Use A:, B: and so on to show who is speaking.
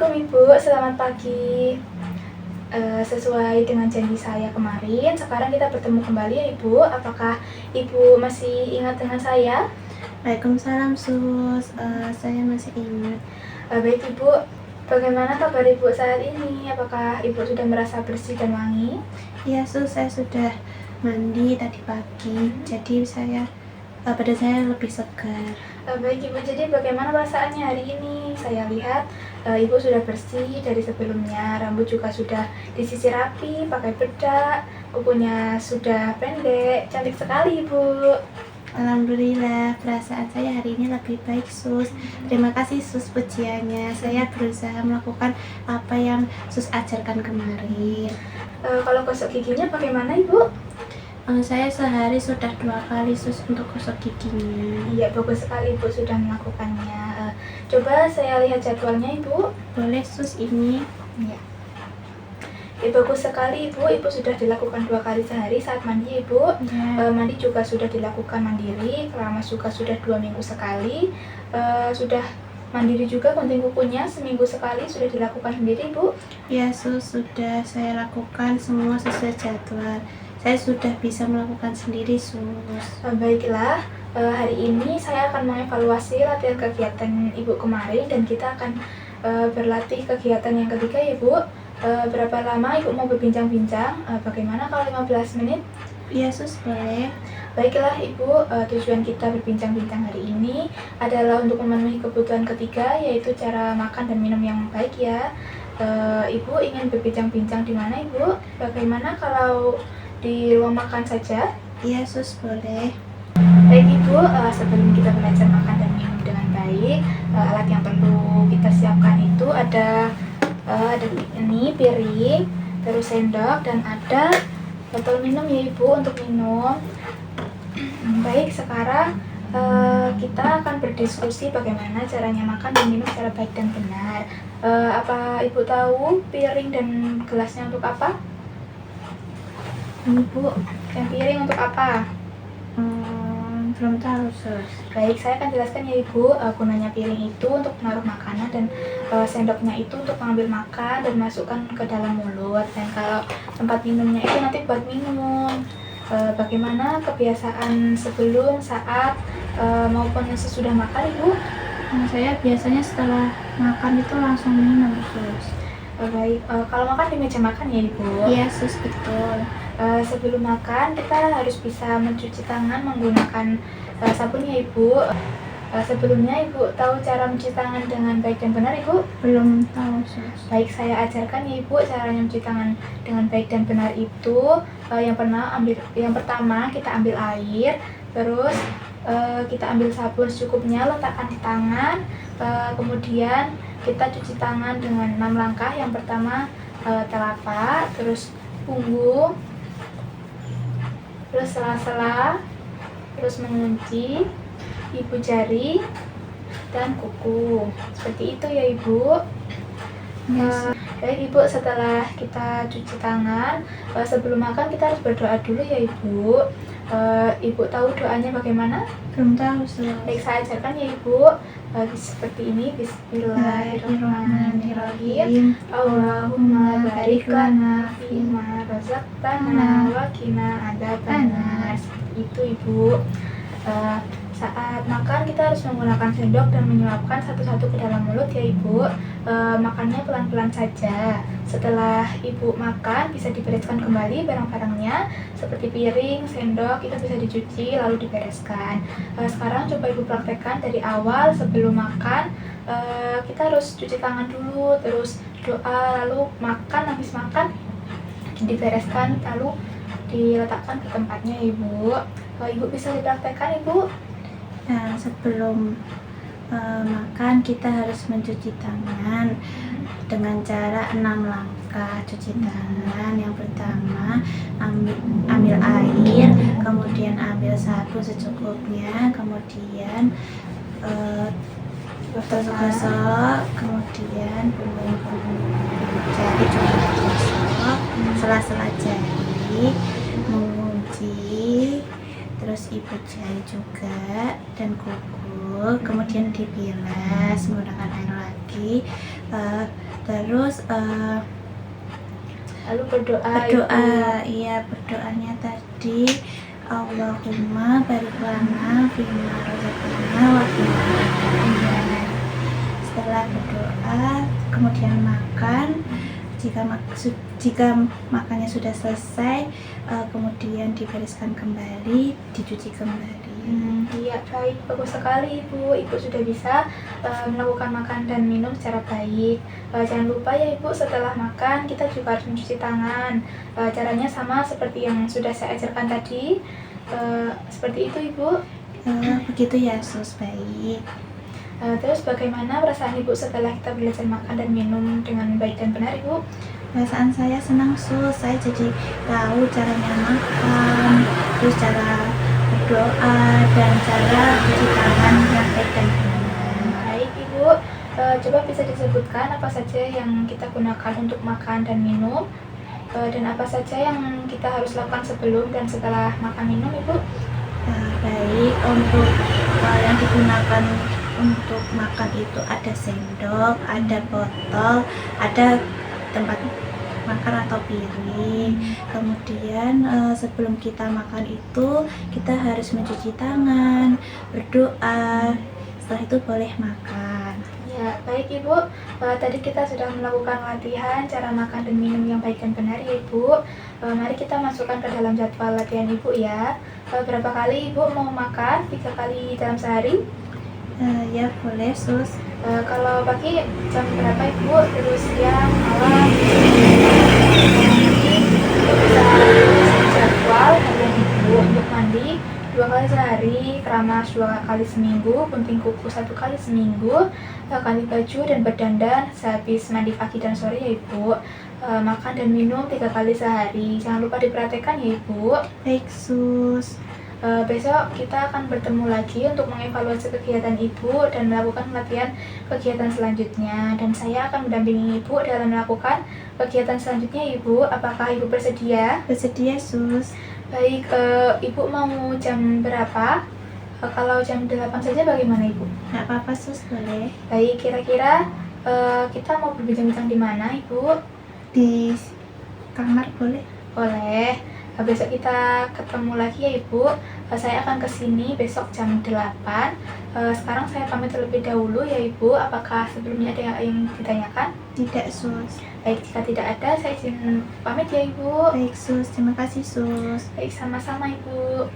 A: Assalamualaikum Ibu, selamat pagi. Sesuai dengan janji saya kemarin, sekarang kita bertemu kembali ya Ibu. Apakah Ibu masih ingat dengan saya?
B: Waalaikumsalam Sus, saya masih ingat.
A: Baik Ibu, bagaimana kabar Ibu saat ini? Apakah Ibu sudah merasa bersih dan wangi?
B: Iya Sus, saya sudah mandi tadi pagi, jadi badan saya lebih segar.
A: Baik Ibu, jadi bagaimana perasaannya hari ini? Saya lihat Ibu sudah bersih dari sebelumnya, rambut juga sudah disisir rapi, pakai bedak, kukunya sudah pendek, cantik sekali Ibu.
B: Alhamdulillah, perasaan saya hari ini lebih baik Sus. Terima kasih Sus pujiannya. Saya berusaha melakukan apa yang Sus ajarkan kemarin.
A: Kalau gosok giginya bagaimana Ibu?
B: Saya sehari sudah 2 kali Sus untuk gosok giginya.
A: Iya, bagus sekali Ibu sudah melakukannya. Coba saya lihat jadwalnya Ibu.
B: Boleh Sus ini?
A: Iya. Ya, bagus sekali Ibu. Ibu sudah dilakukan 2 kali sehari saat mandi Ibu.
B: Ya.
A: Mandi juga sudah dilakukan mandiri, keramas juga sudah 2 minggu sekali. Sudah mandiri juga gunting kukunya seminggu sekali sudah dilakukan sendiri Ibu.
B: Ya Sus, sudah saya lakukan semua sesuai jadwal. Saya sudah bisa melakukan sendiri Sus.
A: Baiklah, hari ini saya akan mengevaluasi latihan kegiatan Ibu kemarin dan kita akan berlatih kegiatan yang ketiga Ibu. Berapa lama Ibu mau berbincang-bincang? Bagaimana kalau 15 menit?
B: Iya Sus, boleh.
A: Baiklah Ibu, tujuan kita berbincang-bincang hari ini adalah untuk memenuhi kebutuhan ketiga, yaitu cara makan dan minum yang baik ya. Ibu ingin berbincang-bincang di mana Ibu? Bagaimana kalau di ruang makan saja?
B: Iya Sus, boleh.
A: Baik Ibu, sebelum kita belajar makan dan minum dengan baik, alat yang perlu kita siapkan itu ada ini piring, terus sendok, dan ada botol minum ya Ibu untuk minum. Baik, sekarang kita akan berdiskusi bagaimana caranya makan dan minum secara baik dan benar. Apa Ibu tahu piring dan gelasnya untuk apa?
B: Ini Bu,
A: Dan piring untuk apa?
B: belum tahu Sus.
A: Baik, saya akan jelaskan ya Ibu. Gunanya piring itu untuk menaruh makanan dan sendoknya itu untuk mengambil makan dan masukkan ke dalam mulut. Dan kalau tempat minumnya itu nanti buat minum. Bagaimana kebiasaan sebelum, saat, maupun sesudah makan Ibu?
B: Saya biasanya setelah makan itu langsung minum Sus.
A: Baik, kalau makan di meja makan ya Ibu?
B: Iya Sus, betul.
A: Sebelum makan kita harus bisa mencuci tangan menggunakan sabun ya Ibu. Sebelumnya Ibu tahu cara mencuci tangan dengan baik dan benar Ibu?
B: Belum tahu Sus.
A: Baik, saya ajarkan ya Ibu caranya mencuci tangan dengan baik dan benar itu. Yang pertama kita ambil air, terus kita ambil sabun secukupnya, letakkan di tangan. Kemudian kita cuci tangan dengan 6 langkah. Yang pertama telapak, terus punggung, terus sela-sela, terus mengunci, ibu jari, dan kuku. Seperti itu ya Ibu. Baik Ibu, setelah kita cuci tangan, sebelum makan kita harus berdoa dulu ya Ibu. Ibu tahu doanya bagaimana?
B: Belum tahu Sus.
A: Baik, saya ajarkan ya Ibu. Seperti ini, Bismillahirrahmanirrahim. Allahumma barik lana fima razaqtana wa qina adzabannar. Itu Ibu. Saat makan kita harus menggunakan sendok dan menyuapkan satu-satu ke dalam mulut ya Ibu. Makannya pelan-pelan saja. Setelah Ibu makan bisa dibereskan kembali barang-barangnya seperti piring, sendok itu bisa dicuci lalu dibereskan. Sekarang coba Ibu praktekkan dari awal. Sebelum makan kita harus cuci tangan dulu, terus doa, lalu makan. Habis makan dibereskan lalu diletakkan ke tempatnya Ibu. Ibu bisa dipraktekkan Ibu.
B: Nah, sebelum makan kita harus mencuci tangan dengan cara 6 langkah cuci tangan. Yang pertama ambil air, kemudian ambil sabun secukupnya, kemudian gosok, kemudian punggung jari juga gosok, sela-sela jari, mengunci, terus ibu jari juga, dan kuku. kemudian dibilas menggunakan air lagi. Terus
A: Lalu berdoa,
B: berdoa,
A: Ibu.
B: iya berdoanya tadi Allahumma barik lana fima razaqtana wa qina adzabannar. Setelah berdoa kemudian makan. Jika makannya sudah selesai, kemudian dibereskan kembali, dicuci kembali.
A: Iya, baik, bagus sekali Ibu. Ibu sudah bisa melakukan makan dan minum secara baik. Jangan lupa ya Ibu, setelah makan kita juga harus mencuci tangan. Caranya sama seperti yang sudah saya ajarkan tadi. Seperti itu Ibu.
B: Begitu ya sus, baik.
A: Terus bagaimana perasaan Ibu setelah kita belajar makan dan minum dengan baik dan benar Ibu?
B: Perasaan saya senang sus, saya jadi tahu caranya makan, terus cara berdoa dan cara cuci tangan yang baik dan benar.
A: Baik Ibu, coba bisa disebutkan apa saja yang kita gunakan untuk makan dan minum, dan apa saja yang kita harus lakukan sebelum dan setelah makan minum Ibu?
B: Baik, untuk yang digunakan untuk makan itu ada sendok, ada botol, ada tempat makan atau piring. Kemudian sebelum kita makan itu kita harus mencuci tangan, berdoa. Setelah itu boleh makan.
A: Ya, baik Ibu. Tadi kita sudah melakukan latihan cara makan dan minum yang baik dan benar ya Ibu. Mari kita masukkan ke dalam jadwal latihan Ibu ya. Berapa kali Ibu mau makan? 3 kali dalam sehari?
B: Ya boleh sus.
A: Kalau pagi jam berapa Ibu? Terus siang, malam? Nanti Ibu bisa tulis jadwal harian Ibu untuk mandi 2 kali sehari, keramas 2 kali seminggu, gunting kuku 1 kali seminggu, ganti baju dan berdandan sehabis mandi pagi dan sore ya Ibu. Makan dan minum 3 kali sehari. Jangan lupa diperhatikan ya Ibu.
B: Baik sus.
A: Besok kita akan bertemu lagi untuk mengevaluasi kegiatan Ibu dan melakukan latihan kegiatan selanjutnya. Dan saya akan mendampingi Ibu dalam melakukan kegiatan selanjutnya Ibu. Apakah Ibu bersedia?
B: Bersedia sus.
A: Baik, Ibu mau jam berapa? Kalau jam 8 saja bagaimana Ibu?
B: Nggak apa-apa sus, boleh.
A: Baik, kira-kira kita mau berbincang-bincang di mana Ibu?
B: Di kamar boleh.
A: Boleh. Besok kita ketemu lagi ya Ibu. Saya akan kesini besok jam 8. Sekarang saya pamit terlebih dahulu ya Ibu. Apakah sebelumnya ada yang ditanyakan?
B: Tidak sus.
A: Baik, jika tidak ada saya izin pamit ya Ibu.
B: Baik sus, terima kasih sus.
A: Baik, sama-sama Ibu.